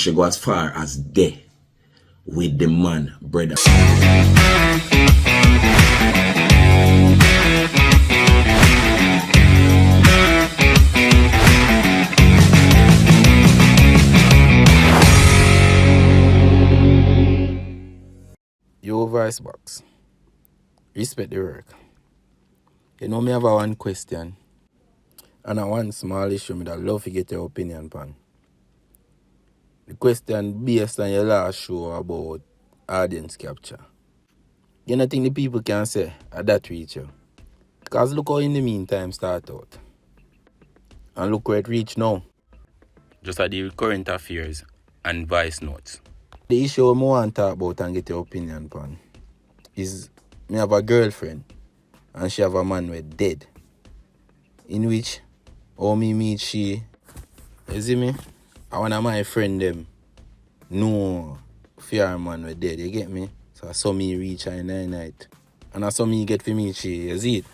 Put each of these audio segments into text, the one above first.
she go as far as there with the man, brother. Yo, voice box. Respect the work. You know me have a one question. And a one small issue me that love to get your opinion upon. The question based on your last show about audience capture. You don't think the people can say that reach you? Because look how in the meantime start out. And look where it reach now. Just at the current affairs and voice notes. The issue I want to talk about and get your opinion upon is me have a girlfriend and she have a man with dead. In which how me meet she, you see me? I one of my friend them know fear man with dead, you get me? So I saw me reach her in the night. And I saw me get for meet she, you see it?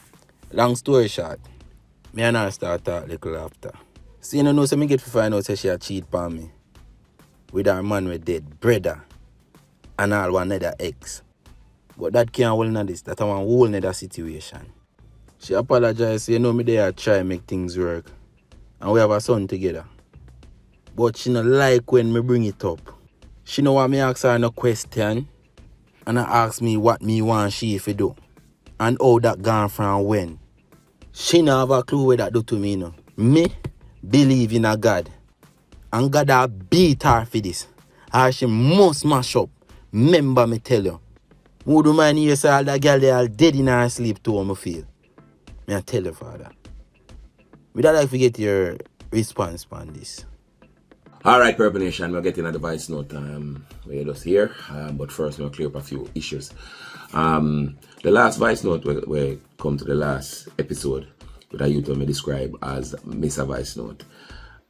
Long story short, me and her start talk little after. So you know so me get to find out say she a cheat on me with her man with dead, brother, and all one other ex. But that can't hold on this, that a one whole other situation. She apologized, you know me there try make things work. And we have a son together. But she not like when me bring it up. She know want me ask her no question. And I ask me what me want she if do. And how that gone from when. She not have a clue what that do to me, no. Me believe in a God. And God a beat her for this. Or she must mash up. Remember me tell you. Who do mind you say all that girl they all dead in her sleep too, me feel. Me I tell you, Father. We don't like to get your response on this. Alright, Purple Nation, we're getting a device note we're just here. But first we'll clear up a few issues. The last voice note we come to the last episode that you told me describe as Miss a voice note.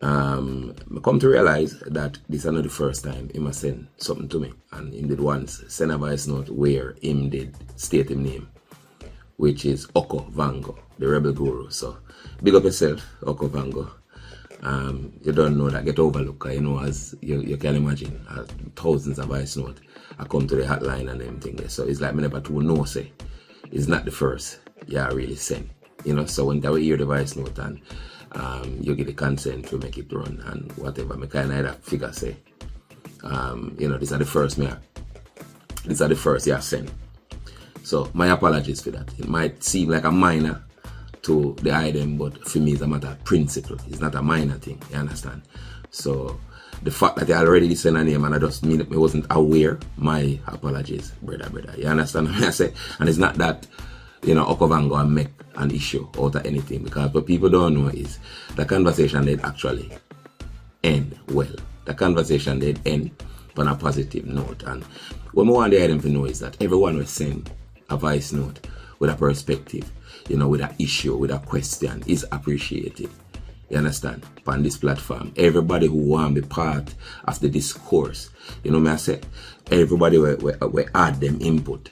I come to realize that this is not the first time he must send something to me. And he did once send a voice note where him did state his name, which is Oko Vango, the rebel guru. So big up yourself, Oko Vango. You don't know that get overlooked, you know, as you can imagine, thousands of voice notes I come to the hotline and everything. So it's like me never to know say it's not the first really send. You know, so when I hear the voice note and you get the consent to make it run and whatever, me kind of that figure say, you know, these are the first send. So my apologies for that. It might seem like a minor to the item, but for me it's a matter of principle. It's not a minor thing, you understand? So the fact that I already sent a name and I just mean I wasn't aware, my apologies, brother. You understand what I say? And it's not that, you know, Okovango and make an issue out of anything, because what people don't know is the conversation did actually end well. The conversation did end on a positive note. And what I want the item to know is that everyone will send a voice note with a perspective, you know, with an issue, with a question is appreciated. You understand? On this platform, everybody who want to be part of the discourse, you know, me I say, everybody will add them input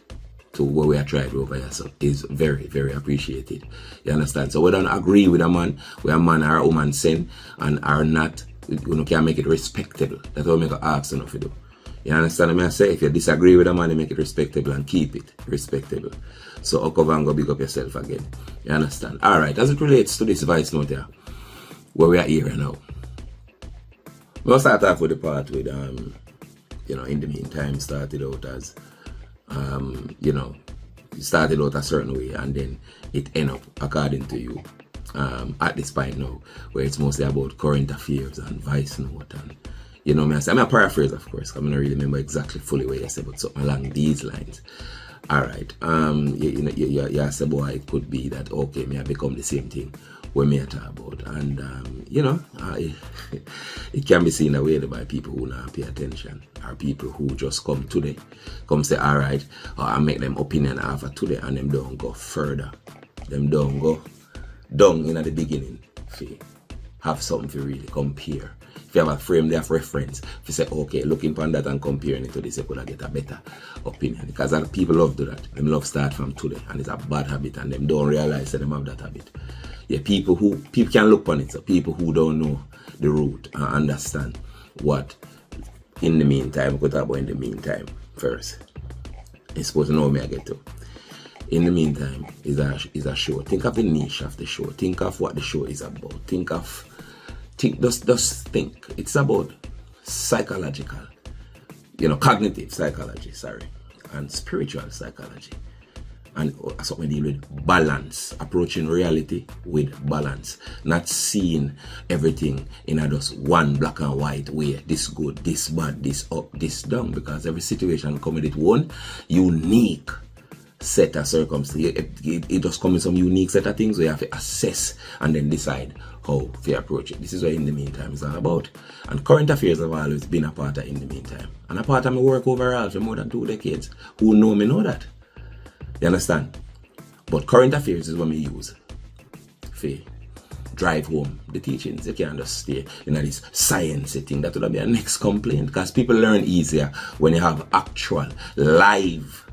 to what we are trying to over here, so is very, very appreciated. You understand? So we don't agree with a man, where a man or a woman send and are not, you know, can make it respectable. That's what I make an ask enough to do. You understand what I say? If you disagree with a man, you make it respectable and keep it respectable. So Okovango, big up yourself again. You understand? Alright, as it relates to this voice note here, where we are here now. We'll start off with the part with you know, in the meantime started out as you know, it started out a certain way and then it end up according to you at this point now, where it's mostly about current affairs and voice note and, you know, I'm a paraphrase of course, I don't really remember exactly fully what you said, but something along these lines. Alright, you know, you say, boy, it could be that, okay, may I become the same thing we may talk about, and you know, it can be seen away by people who not pay attention, or people who just come today, come say, alright, I make them opinion after today, and them don't go further, them don't go down in the beginning, have something to really compare. If you have a frame there of reference, if you say, okay, looking upon that and comparing it to this, you could get a better opinion. Because people love to do that. Them love start from today, and it's a bad habit, and them don't realize that them have that habit. Yeah, people can look on it, so people who don't know the root and understand what in the meantime, we could talk about in the meantime first. You're supposed to know me I get to. In the meantime, is a show. Think of the niche of the show. Think of what the show is about. Just think. It's about psychological, cognitive psychology, and spiritual psychology. And that's what we deal with. Balance. Approaching reality with balance. Not seeing everything in a just one black and white way. This good, this bad, this up, this down. Because every situation comes with its own unique set of circumstances. It just comes in some unique set of things where you have to assess and then decide how to approach it. This is what In the Meantime is all about. And current affairs have always been a part of In the Meantime. And a part of my work overall for more than 2 decades. Who know me know that. You understand? But current affairs is what we use for drive home the teachings. You can't just stay in this science thing. That would be a next complaint. Because people learn easier when you have actual live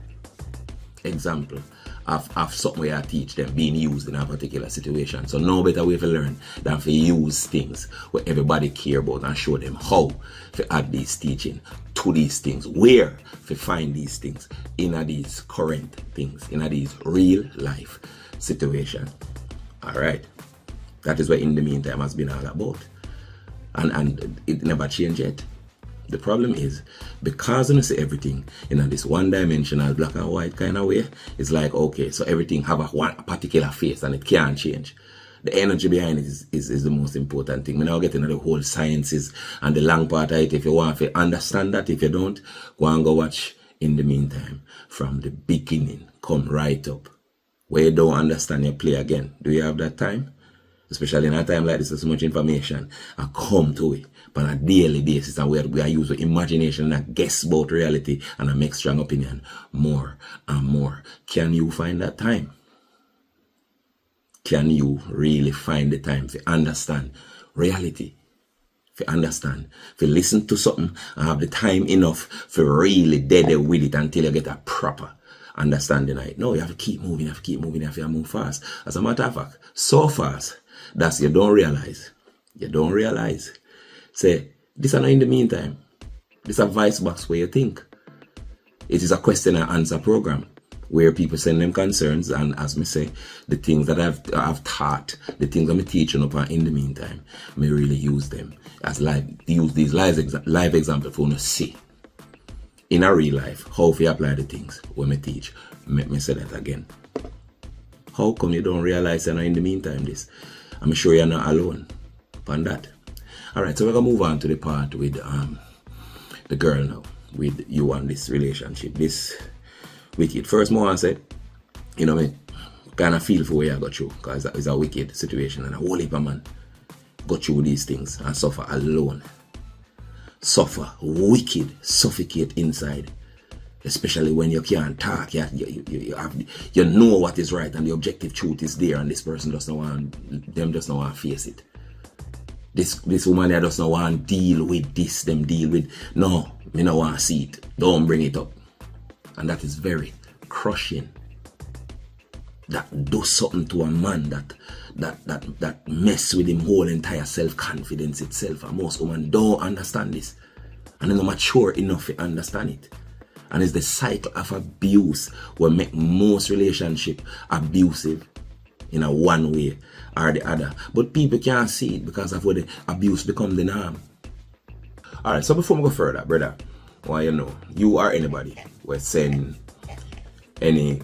example of something where I teach them being used in a particular situation. So no better way to learn than to use things where everybody care about and show them how to add these teaching to these things, where to find these things in these current things, in these real life situations. Alright. That is what In the Meantime has been all about. And it never changed yet. The problem is, because you see everything in this one-dimensional black and white kind of way, it's like, okay, so everything have a particular face and it can't change. The energy behind it is the most important thing. We now get into the whole sciences and the long part of it. If you want to understand that, if you don't, go and go watch In the Meantime from the beginning. Come right up. Where you don't understand, you play again. Do you have that time? Especially in a time like this, there's so much information. I come to it on a daily basis, and we are using imagination and guess about reality, and I make strong opinion more and more. Can you find that time? Can you really find the time to understand reality? To understand, to listen to something and have the time enough to really dead with it until you get a proper understanding of it. No, you have to keep moving, you have to move fast. As a matter of fact, so fast that you don't realize. Say, this is not In the Meantime. This is a voice box where you think. It is a question and answer program where people send them concerns, and as me say, the things that I've taught, the things I'm teaching upon In the Meantime, me really use them as use these live examples for you to see in a real life how we apply the things when me teach. Me say that again. How come you don't realize you're not In the Meantime this? I'm sure you're not alone on that. Alright, so we're gonna move on to the part with the girl now, with you and this relationship. This wicked. First, more I say, me kind of feel for where I got through, because it's a wicked situation, and a whole heap of man got through these things and suffer alone. Suffer, wicked, suffocate inside. Especially when you can't talk, you know what is right and the objective truth is there, and this person just don't want to face it. This woman there does not want to deal with this, them deal with, no, me no want to see it. Don't bring it up. And that is very crushing. That does something to a man that mess with him whole entire self-confidence itself. And most women don't understand this. And they're not mature enough to understand it. And it's the cycle of abuse will make most relationship abusive in a one way or the other. But people can't see it because of what the abuse become the norm. Alright, so before we go further, brother, well, you or anybody will send any,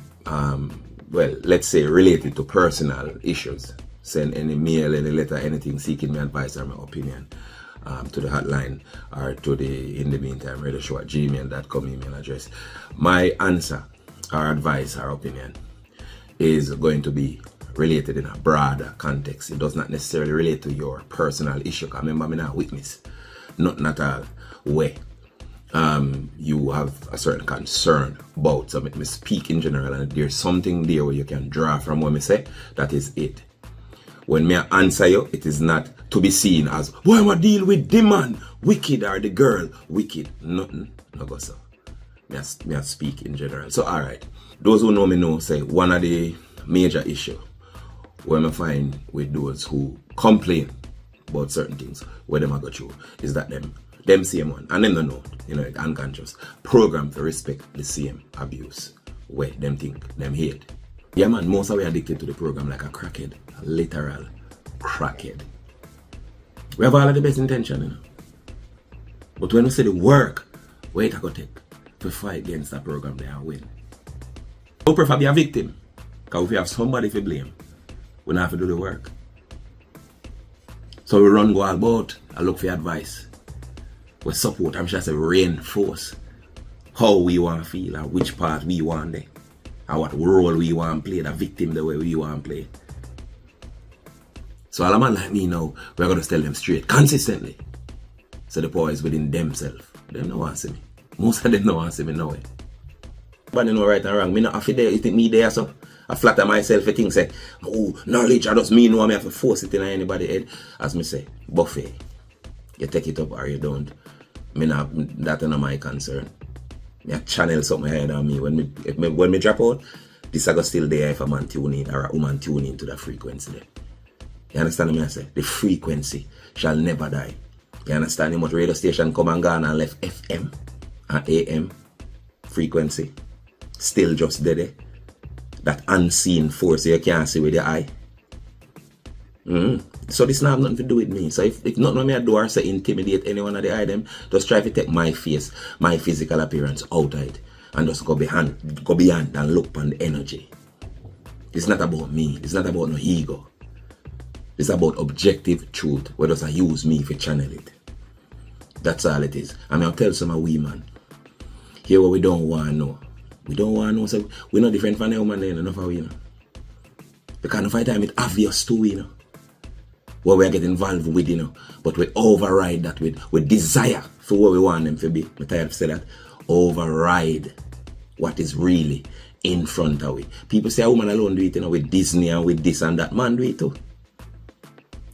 let's say related to personal issues, send any mail, any letter, anything seeking my advice or my opinion to the hotline or to the In the Meantime radio show at gmail.com email address. My answer or advice or opinion is going to be related in a broader context. It does not necessarily relate to your personal issue. Because remember, I'm not a witness. Nothing at all. Where you have a certain concern about. So let me speak in general, and there's something there where you can draw from what I say. That is it. When me answer you, it is not to be seen as, why am I deal with the man wicked or the girl wicked. Nothing. No go so. Me I speak in general. So alright. Those who know me know say one of the major issue when I find with those who complain about certain things where them I go through is that them same one, and them don't know you know, unconscious, programmed to respect the same abuse where them think, them hate. Yeah man, most of we addicted to the program like a crackhead, a literal crackhead. We have all of the best intention, you know. But when we say the work, wait I go take to fight against that program there and win. We prefer be a victim, because if we have somebody to blame, we don't have to do the work. So we run go all about and look for advice. We support, I'm sure I say reinforce how we want to feel and which part we want there. And what role we want to play, the victim the way we want to play. So all a man like me now, we're going to tell them straight, consistently. So the power is within themselves. They don't want to see me. Most of them don't want to see me now. But you know right and wrong. Me not have to there, you think me there so? I flatter myself for things say, oh, knowledge I just me know I have to force it in anybody's head. As me say, buffet. You take it up or you don't. Me not, that's not my concern. Me channel something ahead of me. When me drop out, this I go still there if a man tune in or a woman tune in to that frequency there. You understand me I say? The frequency shall never die. You understand me? What radio station come and gone and left FM and AM frequency. Still just there. That unseen force you can't see with your eye. So this not have nothing to do with me. So if nothing me I do or say intimidate anyone of the item, just try to take my face, my physical appearance out of it. And just go beyond and look upon the energy. It's not about me. It's not about no ego. It's about objective truth. Where does I use me to channel it? That's all it is. I mean, I'll tell some of we man. Here what we don't want to know. We don't want to know. So we're not different from the woman then, enough of we, you know. Because of time it's obvious too, you know. What we get involved with, you know. But we override that with desire for what we want them to be. I'm tired of saying that. Override what is really in front of we. People say a woman alone do it, you know, with Disney and with this and that. Man do it too.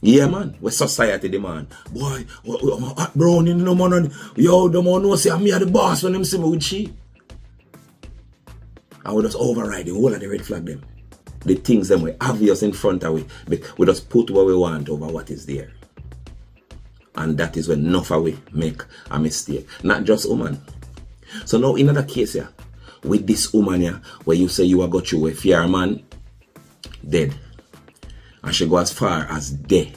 Yeah man, what society demand. Boy, I'm a hot brown in the man. Yo, the man know say I'm the boss when them see me with she. And we just override the whole of the red flag them. The things them were obvious in front of we just put what we want over what is there. And that is when enough of we make a mistake. Not just woman. So now in another case here, with this woman here, where you say you are got you a fear man, dead. And she go as far as dead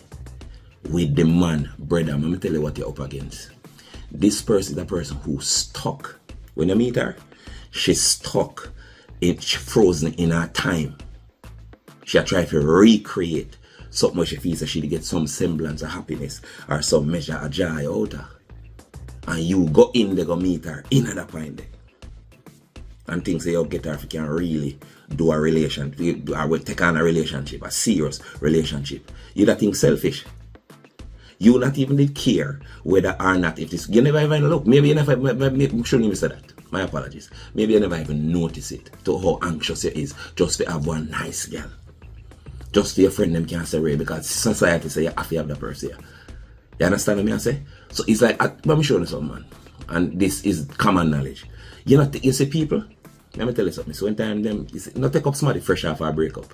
with the man, brother. Let me tell you what you're up against. This person is a person who's stuck. When you meet her, she's stuck. She's frozen in her time. She try to recreate something she feels that she get some semblance of happiness or some measure of joy out of her. And you go in there, go meet her in that point there. And things say you get her if you can really do a relationship, or take on a relationship, a serious relationship. You that think selfish. You not even did care whether or not if this, you never even look, maybe you never, maybe shouldn't even say that. My apologies. Maybe you never even notice it to how anxious you is just to have one nice girl. Just for your friend them can't say because society say you have to have that person here. You understand what I say? So it's like, let me show you something, man. And this is common knowledge. You see people, let me tell you something. So one time them, not take up somebody fresh off a breakup.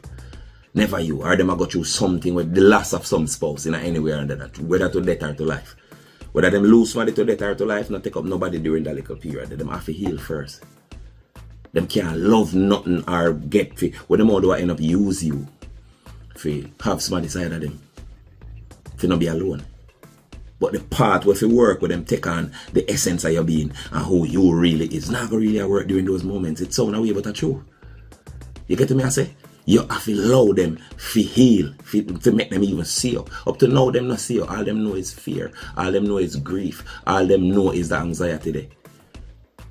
Never you. Or them go through something with the loss of some spouse in anywhere under that. Whether to death or to life. Whether them lose somebody to death or to life, not take up nobody during that little period. Them have to heal first. Them can't love nothing or get fit. What them all do I end up use you. For have somebody side of them. For not be alone. But the part where you work with them take on the essence of your being and who you really is. Not going to really work during those moments. It's sound away but it's true. You get to me I say? You have to allow them to heal, to make them even see you. Up to now, them not see you. All them know is fear. All them know is grief. All them know is the anxiety there.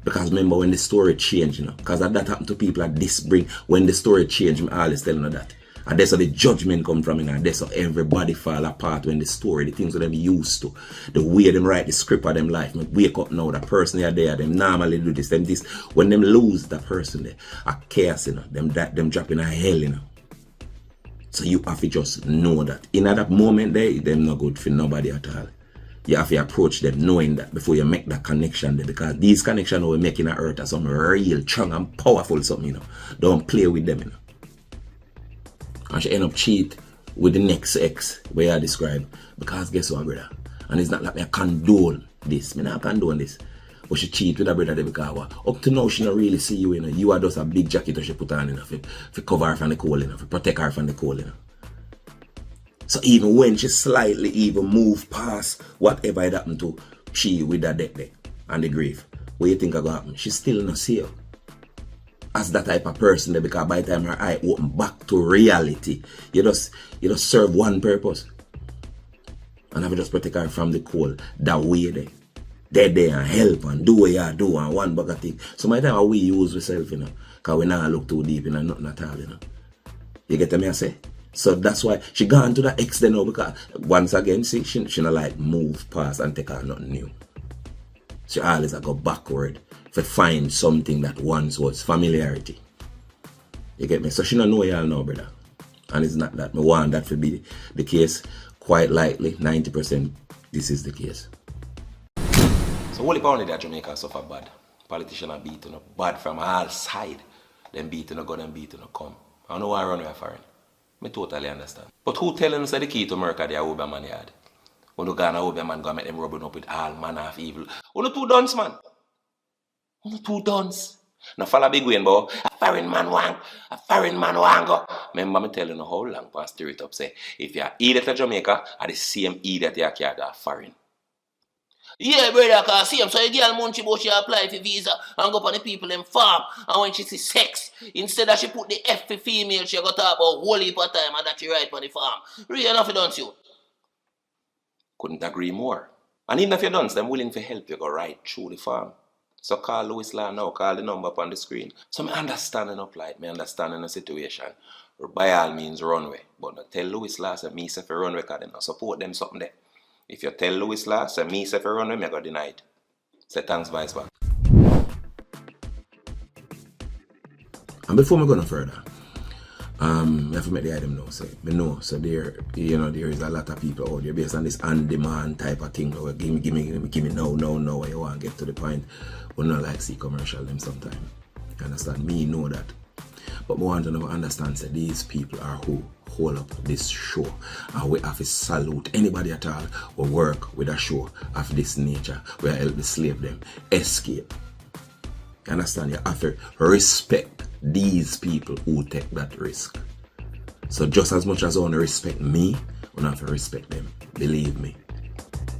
Because remember when the story changed, you know, because that happened to people at this bring, when the story changed, I'm always telling you that. And that's how the judgment come from, and that's how everybody fall apart when the story, the things that them used to, the way them write the script of them life. Wake up now, that person they are there, them normally do this, them this. When them lose that person there, a chaos, you know, them drop in a hell, you know. So you have to just know that. In that moment there, them not good for nobody at all. You have to approach them knowing that before you make that connection there, because these connections we're making on earth are some real strong and powerful something, you know. Don't play with them, you know. And she end up cheat with the next ex where I describe. Because guess what, brother? And it's not like I condone this. I not condone this. But she cheat with her brother there because up to now she don't really see you, you know. You are just a big jacket that she put on, you know, for cover her from the cold, you know, for protect her from the cold, you know. So even when she slightly even move past whatever it happened to she with that death there and the grief, what you think are going to happen? She still not see you as that type of person there, because by the time her eye open back to reality, you just serve one purpose. And I will just protect her from the cold that way there. They're there and help and do what you do and one bag of thing. So my time we use ourselves, you know, because we not look too deep in nothing at all, you know. You get me I say? So that's why she gone to the extent now, because once again, see, she not like move past and take on nothing new. She always go backward to find something that once was familiarity. You get me? So she don't know y'all now, brother. And it's not that. I want that to be the case. Quite likely, 90% this is the case. So what only that Jamaica suffer bad. Politicians are beaten up bad from all sides. Them beaten up, go them beaten up come. I don't know why I run away foreign. I totally understand. But who telling us that the key to America they are Obeah man yard? When you go to Obeah man, go make them rubbing up with all manner of evil. Only two dons, man. Only two dons. Now follow big way, boy. A foreign man go. Remember me telling you how long past stir it up say, if you are idiot at Jamaica, are the same idiot you are that foreign. Yeah, brother, cause see him, so a girl munchie but she apply for visa and go on the people in farm. And when she see sex, instead of she put the F for female, she go talk about whole heap of time and that she right on the farm. Really enough, don't you? Couldn't agree more. And even if you don't, I'm willing to help you go right through the farm. So call Louis Law now, call the number up on the screen. So me understanding up like, me understanding the situation. By all means, runway. But not tell Louis Law, say me say for runway, because they not support them something there. If you tell Louis Law, say me say for runway, me go deny it. Say thanks, vice back. And before me go no further, I have to make the item now. Say, me know, so there, you know, there is a lot of people out there based on this on-demand type of thing. Where give me no, where you want to get to the point. We not like see commercial them sometimes. You understand? Me know that. But we want to know, understand that these people are who hold up this show. And we have to salute anybody at all who work with a show of this nature. We help the slave them escape. You understand? You have to respect these people who take that risk. So just as much as I want to respect me, I have to respect them. Believe me.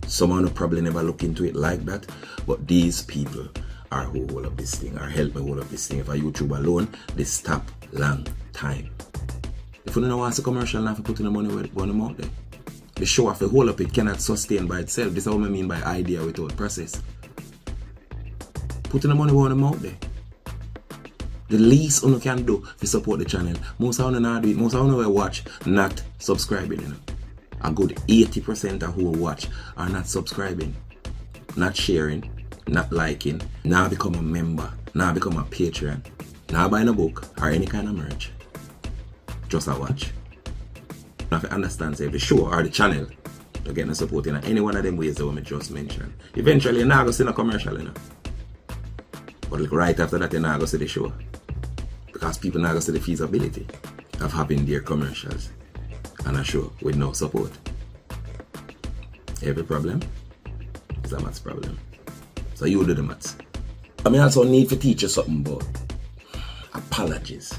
Someone will probably never look into it like that, but these people are who hold up this thing, or help me hold up this thing. If I YouTube alone, they stop long time. If you don't want to commercial, you have to put in the money where them out there. The show of the hold up, it cannot sustain by itself. This is what I mean by idea without process. Put in the money where them out there. The least you can do to support the channel. Most of you not do it. Most of you watch not subscribing. You know. A good 80% of who watch are not subscribing, not sharing, not liking, now become a member, now become a patron, now buying a book or any kind of merch. Just a watch. Now if you understand, say the show or the channel, you're getting support in any one of them ways that we just mentioned. Eventually you're not going to see no commercial, you know. But like right after that, you're not going to see the show. Because people not going to see the feasibility of having their commercials and a show with no support. Every problem is a maths problem. So you do the maths. I mean, also need to teach you something about apologies.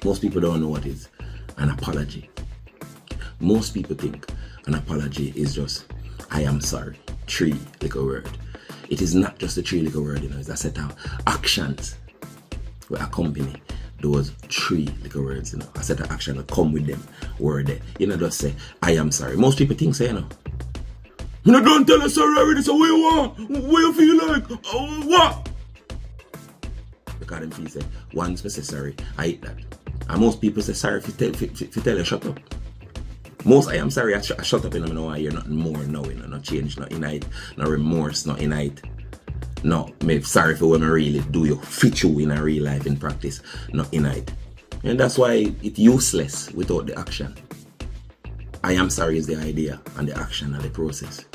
Most people don't know what is an apology. Most people think an apology is just, I am sorry, 3 little word. It is not just a 3 little word, you know, it's a set of actions will accompany those 3 little words, you know. A set of action will come with them word there. You know, just say, I am sorry. Most people think so, you know. You know, don't tell us sorry already, so what you want? What you feel like? What? Because them feel say, once I say sorry, I hate that. And most people say sorry if you tell you shut up. Most I am sorry, I shut up, you know, I know I hear nothing more now, you know, no change, no innate, no remorse, no innate. No, I'm sorry for when I really do you fit you in a real life in practice, not innate. And that's why it's useless without the action. I am sorry is the idea and the action and the process.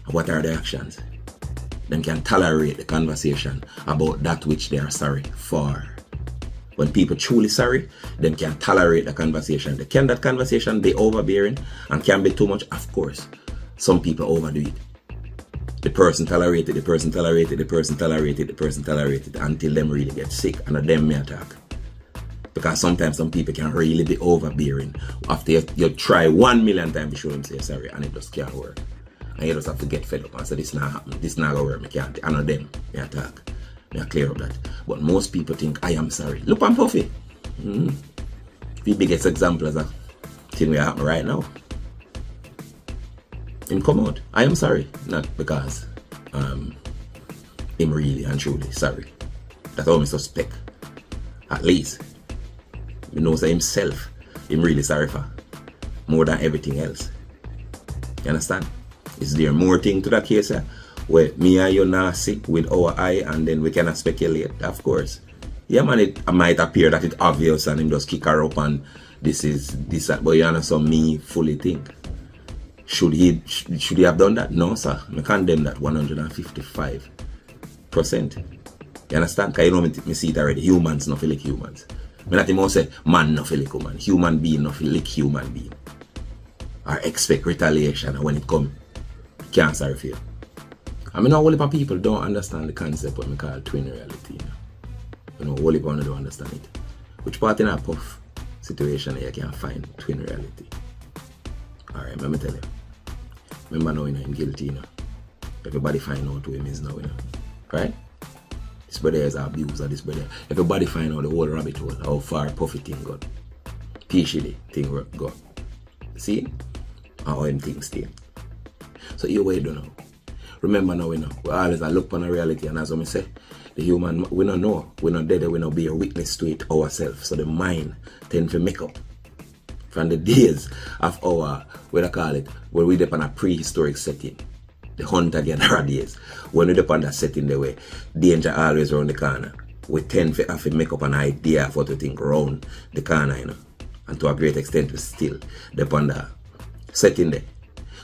What are the actions? Them can tolerate the conversation about that which they are sorry for. When people truly sorry, them can tolerate the conversation. Can that conversation be overbearing and can be too much? Of course. Some people overdo it. The person tolerated, the person tolerated, the person tolerated, the person tolerated until them really get sick, and them may attack. Because sometimes some people can really be overbearing. After you try 1 million times to show them say sorry, and it just can't work. And you just have to get fed up and say this not happen, this not gonna work, me can't. And them may attack. Me clear up that. But most people think I am sorry. Look on Puffy. The biggest example is a thing that happen right now. Him come out. I am sorry. Not because him really and truly sorry. That's all me suspect. At least. You know, say himself, him really sorry for. More than everything else. You understand? Is there more thing to that case where me and you not sick with our eye and then we cannot speculate? Of course. Yeah man, it might appear that it's obvious and him just kick her up and this is this that, but you understand me fully think. Should he have done that? No sir. I condemn that 155%. You understand? Because you know me see it already. Humans no feel like humans. I not even say man no feel like human. Human being no feel like human being. Or expect retaliation and when it come, can't sorry for you. I mean, a whole heap of people don't understand the concept what we call twin reality. You know, a whole heap of people don't understand it. Which part in a puff situation you can find twin reality? Alright, let me tell you. Remember now, I'm guilty, you know. Everybody find out who him is now, you know. Right? This brother is an abuser, this brother. Everybody find out the whole rabbit hole, how far Puffy thing got. P-Shitty thing got. See? And how him things stay. So you wait, don't know. Remember now, we always look on a reality, and as I say, the human, we don't know. We're not dead, we don't be a witness to it ourselves. So the mind tend to make up. From the days of our, what I call it, when we dep on a prehistoric setting, the hunter-gatherer days, when we dep on that setting the way, danger always around the corner. We tend to have to make up an idea of what we think around the corner, you know. And to a great extent, we still dep on that setting there.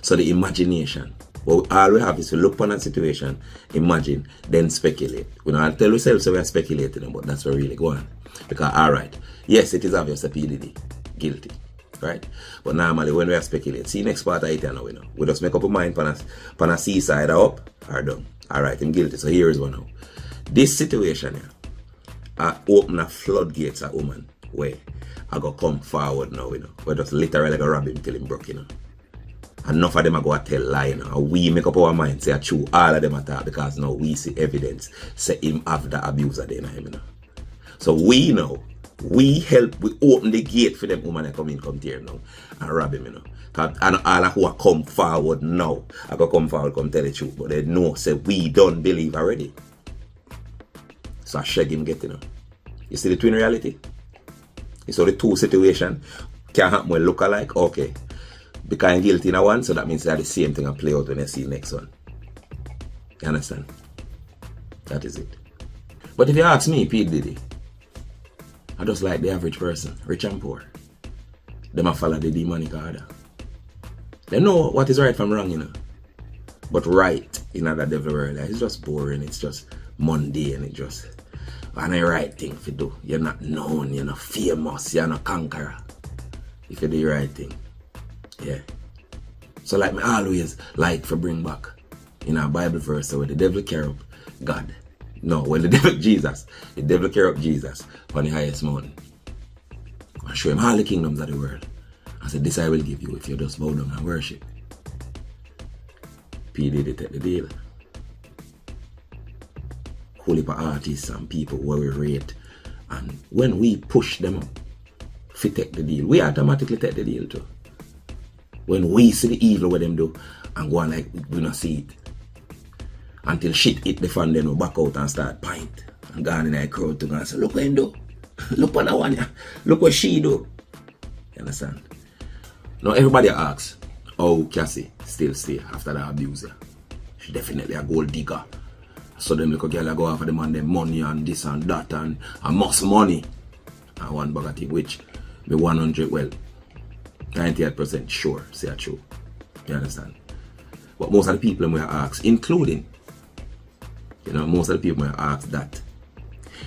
So the imagination, all we have is to look upon a situation, imagine, then speculate. We don't tell ourselves so we are speculating, but that's what really go on. Because, alright, yes, it is obvious that P. Diddy guilty. Right? But normally when we are speculate, see next part of it now, we just make up a mind pan a seaside or up or down. Alright, I'm guilty. So here is one now. This situation here, open a floodgates a woman where I go come forward now, we just literally go rob him till him broke, Enough of them are going to tell lie, And we make up our mind, say true, all of them are talk because now we see evidence, say him have the abuser there in him, So we know. We help, we open the gate for them women that come here now and rob him, And all who are come forward now, I go come forward, come tell the truth, but they know, say we don't believe already. So I shake him get, You see the twin reality? You saw the two situation can happen when look alike, okay. Because I'm guilty in one, so that means that the same thing and play out when you see the next one. You understand? That is it. But if you ask me, P. Diddy, I just like the average person, rich and poor. Them a follow the demonic order. They know what is right from wrong, But right in that devil world, it's just boring, it's just mundane, it just and the right thing to do. You're not known, you're not famous, you're not conqueror. If you do the right thing. Yeah. So like me always like to bring back in a Bible verse where the devil carry up God. No, when the devil carry up Jesus on the highest mountain. And show him all the kingdoms of the world. I said, this I will give you if you just bow down and worship. P. Diddy take the deal. Whole heap of artists and people where we rate. And when we push them up, if we take the deal, we automatically take the deal too. When we see the evil what them do and go on like we don't see it. Until shit hit the fan, then we back out and start pint. And go on in the crowd to go and say, look what him do. Look what that one, yeah. Look what she do. You understand? Now everybody asks, how Cassie still stay after that abuse? She definitely a gold digger. So them little girl go after them and them money and this and that and most money. And one bag of thing which me 100, well, 98% sure, say a true. You understand? But most of the people we ask, including, most of the people we ask that,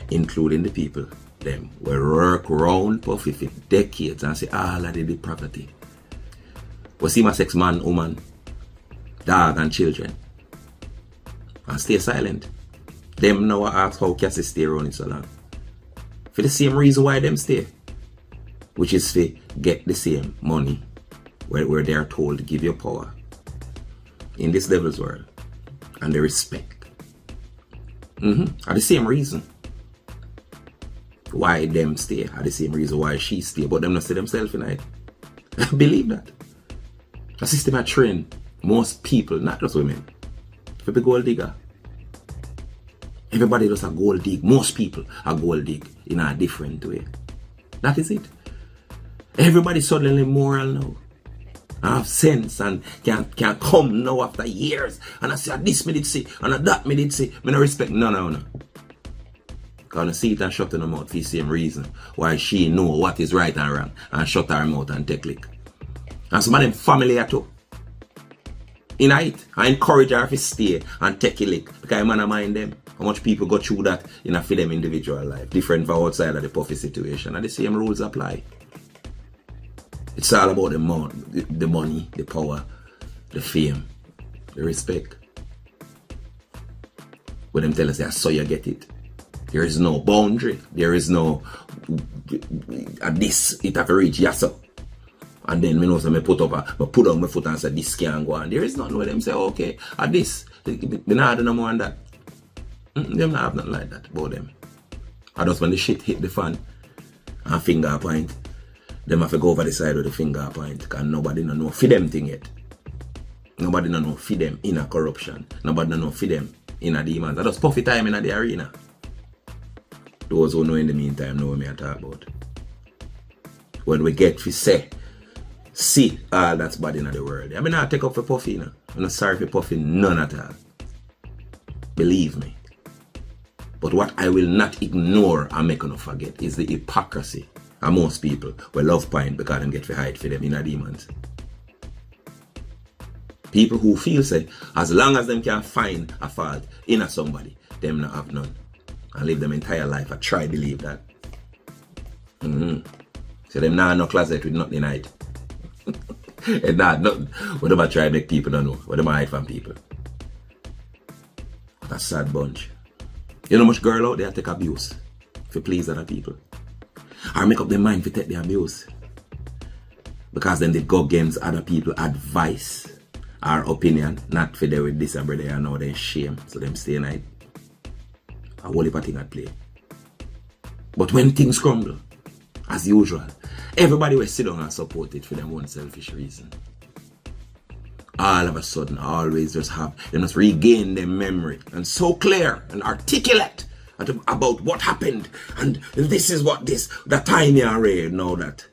including the people, them will work round Puffy for decades and say all of the property. We see my sex man, woman, dog and children. and stay silent. Them now ask how Cassie stay running so long. For the same reason why them stay. Which is to get the same money where they are told to give you power. In this devil's world. And the respect. Are the same reason why them stay. Are the same reason why she stay. But them not see themselves in it. Believe that. A system I train most people, not just women, to be gold digger. Everybody does a gold dig. Most people are gold dig in a different way. That is it. Everybody suddenly moral now. I have sense and can come now after years. And I say, this me did say, and that me did say. Me no respect, no. Because I see it and shut her mouth for the same reason why she know what is right and wrong and shut her mouth and take lick. And some of them family are too. In it, I encourage her to stay and take a lick because I man mind them. How much people go through that in a for them individual life. Different from outside of the puffy situation. And the same rules apply. It's all about the money, the power, the fame, the respect. When them tell us that, so you get it. There is no boundary. There is no at this it have to reach yes sir. And then me know so me put on my foot and say this can't go on. There is nothing where them say okay at this. They not do no more than that. Them not have nothing like that about them. I just when the shit hit the fan and finger point. Them have to go over the side with the finger point because nobody no know for them thing yet. Nobody no know for them in a corruption. Nobody no know for them in a demons. I just puffy time in the arena. Those who know in the meantime know what me I talk about. When we get to see all that's bad in the world. I mean I take up for puffy, you know. I'm not sorry for puffy, none at all. Believe me. But what I will not ignore and make no forget is the hypocrisy. And most people will love pint because them get to hide for them in a demons. People who feel say, as long as them can find a fault in a somebody, them not have none. And live them entire life. I try to believe that. So them now no closet with nothing hide. And not nothing. What am I try to make people don't know? What am I hide from people? What a sad bunch. You know much girl out there take abuse to please other people. Or make up their mind to take the abuse. Because then they go against other people's advice or opinion. Not for them with this and brother and now they shame. So them stay night. A whole heap of thing at play. But when things crumble, as usual, everybody will sit down and support it for their own selfish reason. All of a sudden, always just have, they must regain their memory. And so clear and articulate about what happened and this is what the time you already know that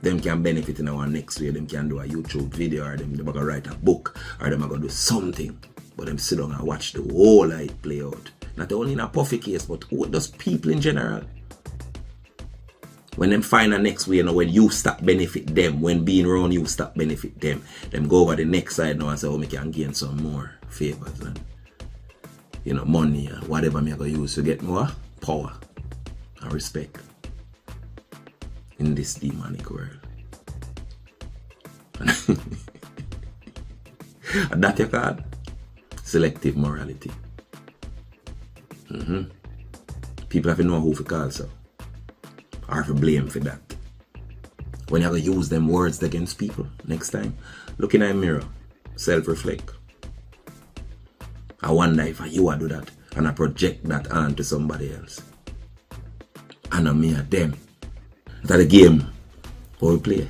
them can benefit in our next way. Them can do a YouTube video or them gonna write a book or them gonna do something. But them sit down and watch the whole life play out. Not only in a puffy case, but just people in general. When them find a next way, you know, when you stop benefit them, when being around you stop benefit them go over the next side now and say, oh, me can gain some more favors and money or whatever me I gonna use to get more power and respect in this demonic world. And that you call selective morality. People have to know who to call so. Or to blame for that. When you're going to use them words against people next time, look in a mirror, self-reflect. I wonder if you do that and I project that onto somebody else. And not me or them. That's the game how we play.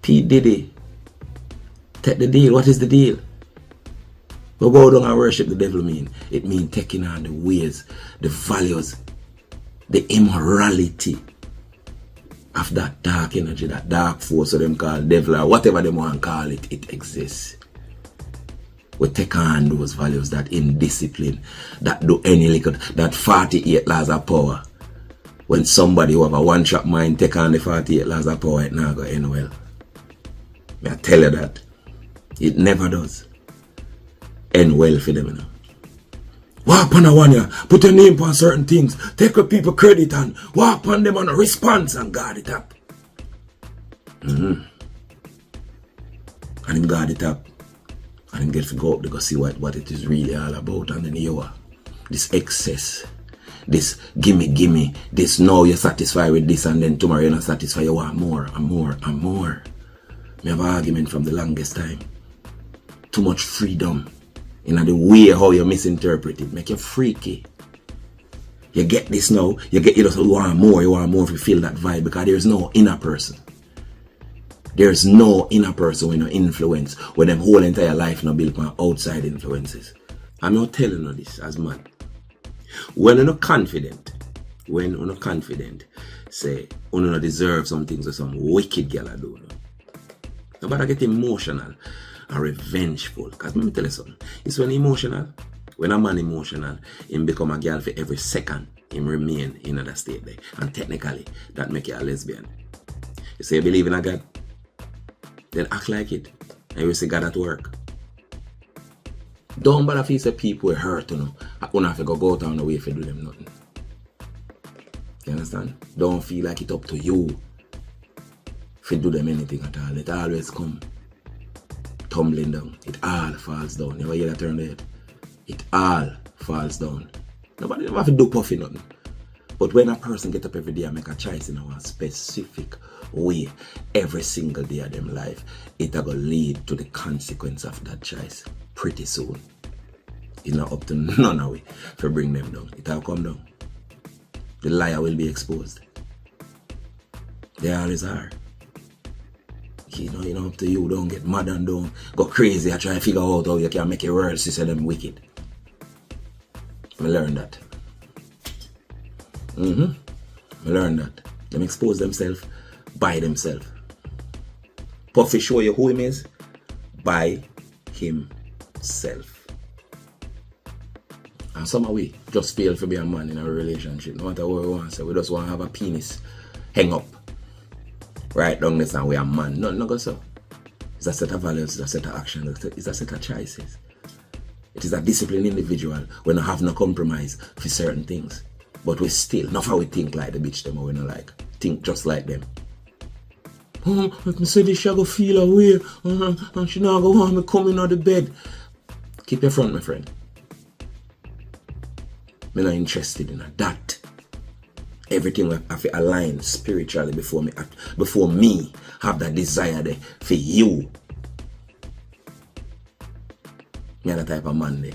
P. Diddy, take the deal. What is the deal? We go down and worship the devil mean. It means taking on the ways, the values, the immorality of that dark energy, that dark force of them call devil or whatever they want to call it, it exists. We take on those values, that indiscipline, that do any little, that 48 laws of power. When somebody who have a one-shot mind take on the 48 laws of power, it not go end well. I tell you that. It never does end well for them, you know. Walk on a one year, put your name on certain things, take your people credit and walk on them on a response and guard it up. And him guard it up. And then get to go up to go see what it is really all about. And then you are this excess, this gimme, this now you're satisfied with this and then tomorrow you're not satisfied, you want more and more and more. We have an argument from the longest time. Too much freedom in the way how you misinterpret it, make you freaky. You get this now, you want more if you feel that vibe, because there's no inner person. There's no inner person with no influence, where them whole entire life not built on outside influences. I'm not telling you this as man. When you're not confident, say, you don't deserve some things or some wicked girl I do. Nobody get emotional or revengeful. Because let me tell you something. It's when emotional, when a man emotional, him become a girl for every second, him remain in that state there. And technically, that make you a lesbian. You say you believe in a God, then act like it. And you see God at work. Don't bother if you say people hurt, you don't have to go out on the way if you do them nothing. You understand? Don't feel like it's up to you if you do them anything at all. It always come tumbling down. It all falls down. Never hear that turn the head? It all falls down. Nobody never have to do puffy nothing. But when a person get up every day and make a choice in a specific way, every single day of them life, it will lead to the consequence of that choice pretty soon. It's not up to none of it to bring them down. It will come down. The liar will be exposed. They always are. You know, up to you. Don't get mad and don't go crazy. I try to figure out how you can make it worse to say them wicked. I learned that. I learned that. Them expose themselves by themselves. Puffy show you who him is by himself. And some of we just fail to be a man in a relationship. No matter what we want to say, we just want to have a penis hang up right down this and we are man. No go so. It's a set of values, it's a set of actions, it's a set of choices. It is a disciplined individual. We don't have no compromise for certain things. But we still, not how we think like the bitch them or we don't like. Think just like them. I say this she go feel away and she not go want me coming out of the bed. Keep your front, my friend. I'm not interested in that. Everything I have to align spiritually before me have that desire there for you. Me that type of man there.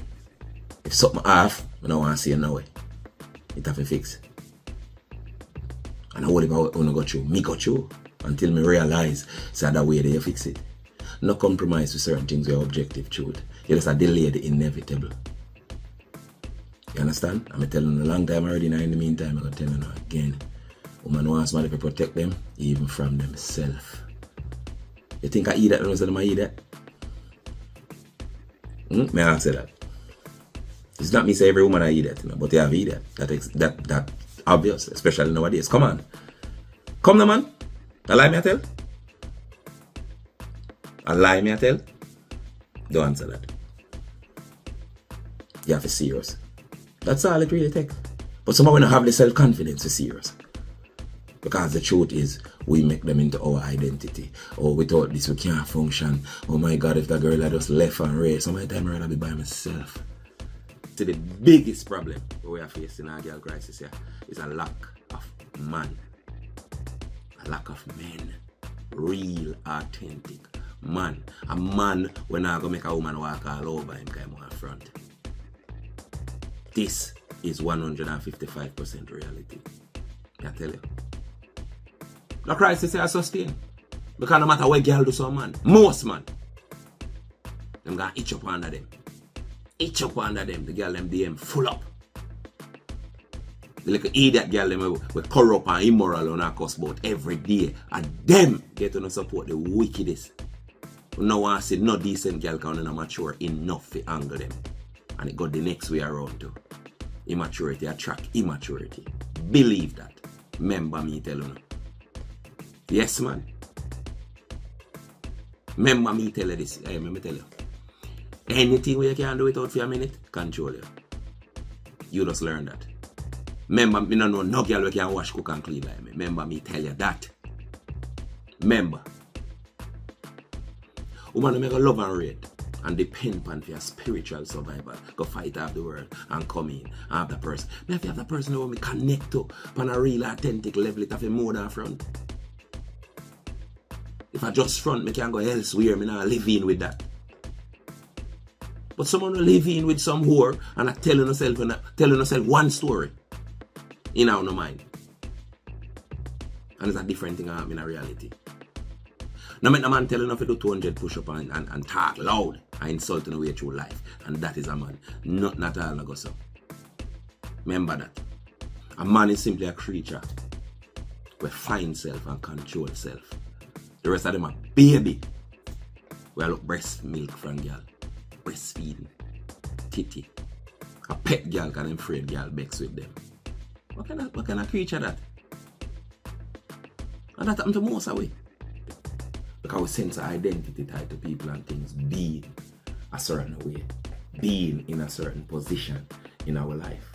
If something off, I don't want to see it now. It have to fix. And I hold it about when I got you. Me got you. Until me realize that way they fix it. No compromise with certain things with objective truth. You just delay the inevitable. You understand? I'm telling you a long time already now. In the meantime, I'm going to tell you again. Woman wants somebody to protect them, even from themselves. You think I eat that when I say them I eat that? May I say that? It's not me say every woman I eat that, but they have eat that. That obvious, especially nowadays. Come on. Come now, man. A lie me I tell? A lie me I tell? Don't answer that. You have to be serious. That's all it really takes. But somehow we don't have the self-confidence to serious. Because the truth is, we make them into our identity. Oh, without this we can't function. Oh my God, if that girl had just left and raised, so many times I'd rather be by myself. So the biggest problem we are facing in our girl crisis here is a lack of man. A lack of men. Real, authentic man. A man when I go make a woman walk all over him kind of front. This is 155% reality. I tell you. The crisis is sustained. Because no matter what girl do some man, most man, them gonna itch up under them. Itch up under them. The girl them DM full up. The little idiot girl them we corrupt and immoral on our cuss about every day. And them get to support the wickedest. We no want to see no decent girl can not mature enough to anger them. And it got the next way around too. Immaturity attract immaturity. Believe that. Remember me telling you. Yes, man. Remember me tell you this. Hey, let me tell you. Anything where you can do without for a minute, control you. You just learn that. Remember, me no know no girl who can wash, cook and clean like me. Remember me tell you that. Remember. Woman make a love and rate. and depend upon for your spiritual survival. Go fight out the world and come in and have the person. Me have to have the person who me connect to on a real authentic level. It have a more than front. If I just front, me can go elsewhere. Me not live in with that. But someone will live in with some whore and I telling yourself one story in our mind. And it's a different thing in a reality. Now make a man telling you to do 200 push-up and talk loud and insulting the way through life. And that is a man. Not all I go so. Remember that. A man is simply a creature who finds self and control self. The rest of them are baby. We look breast milk from girl. Breastfeeding. Titty. A pet girl can afraid girl bex with them. What kind of creature that? And that happens to most of we. Because we sense of identity tied to people and things being a certain way. Being in a certain position in our life.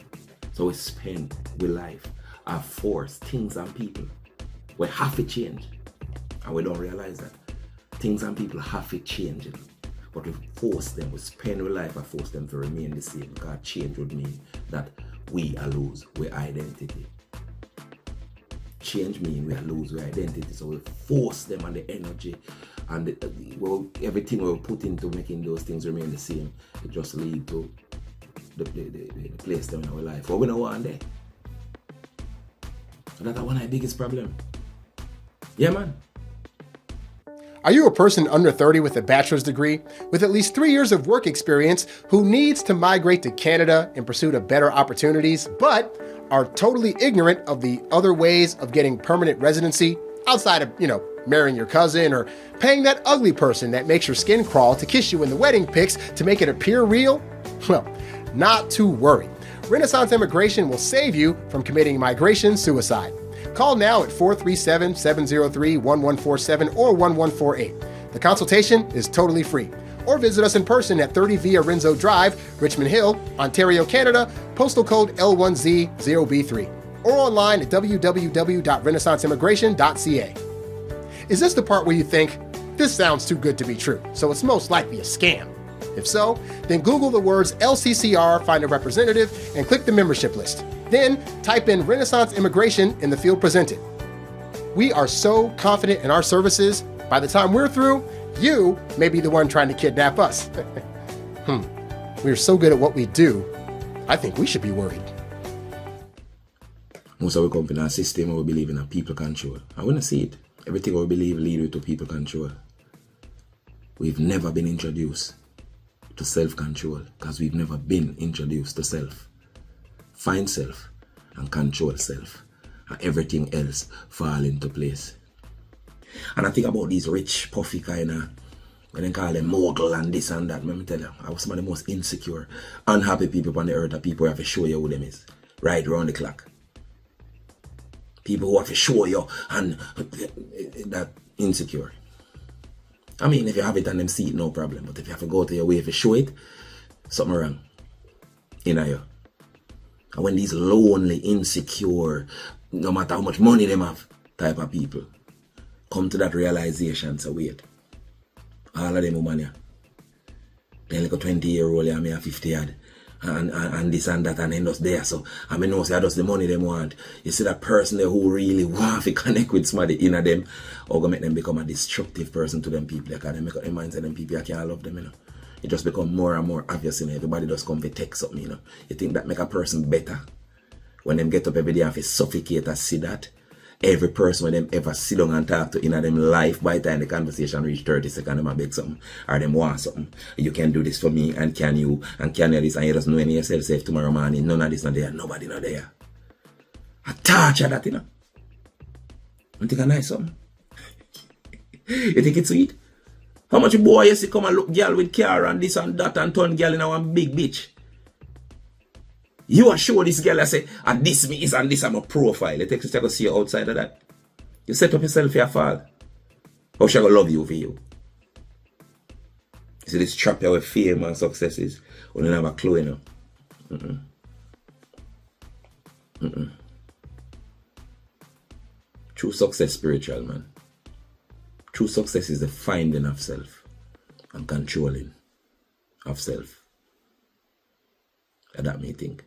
So we spend with life, our force, things and people. We have to change. And we don't realize that. Things and people have to change. But we force them, we spend with life and force them to remain the same. Because change would mean that we are lose our identity. Change means we are lose our identity. So we force them and the energy and everything we put into making those things remain the same. It just lead to the place them in our life. But we don't want there. And that's one of the biggest problems. Yeah, man. Are you a person under 30 with a bachelor's degree, with at least 3 years of work experience, who needs to migrate to Canada in pursuit of better opportunities, but are totally ignorant of the other ways of getting permanent residency outside of, marrying your cousin or paying that ugly person that makes your skin crawl to kiss you in the wedding pics to make it appear real? Well, not to worry. Renaissance Immigration will save you from committing migration suicide. Call now at 437-703-1147 or 1148. The consultation is totally free. Or visit us in person at 30 Via Renzo Drive, Richmond Hill, Ontario, Canada, postal code L1Z0B3. Or online at www.renaissanceimmigration.ca. Is this the part where you think, this sounds too good to be true, so it's most likely a scam? If so, then Google the words LCCR, find a representative, and click the membership list. Then type in Renaissance Immigration in the field presented. We are so confident in our services, by the time we're through, you may be the one trying to kidnap us. We're so good at what we do, I think we should be worried. Most of we come in a system where we believe in a people control. I want to see it. Everything we believe leads to people control. We've never been introduced to self-control because we've never been introduced to self. Find self and control self, and everything else fall into place. And I think about these rich, puffy kind of, when they call them mogul and this and that, let me tell you, I was some of the most insecure, unhappy people on the earth are people who have to show you who them is, right around the clock. People who have to show you and that insecure. I mean, if you have it and them see it, no problem. But if you have to go to your way to show it, something wrong in you. And when these lonely, insecure, no matter how much money them have, type of people come to that realization, so wait, all of them women here, then like a 20-year-old and me a 50 yard, and this and that, and then just there. So I mean, no, say that's the money them want. You see that person there who really want to connect with somebody in them, or go make them become a destructive person to them people. Because they make up their minds that them people, I can't love them, It just become more and more obvious, Everybody just come to take something, You think that make a person better? When them get up every day and they suffocate and see that, every person when them ever sit down and talk to in them life, by the time the conversation reach 30 seconds, them a beg something, or them want something. You can do this for me, and can you this, and you just know any yourself safe tomorrow morning, none of this not there, nobody not there. I torture that, You think I nice something? You think it's sweet? How much boy you see come and look girl with car and this and that and turn girl in a one big bitch? You are show this girl and say, and this me is and this I'm a profile. It takes you to see you outside of that. You set up yourself for your fall. How she gonna love you for you? You see this trap here with fame and success is, you don't have a clue, True success spiritual, man. True success is the finding of self and controlling of self. And that me think.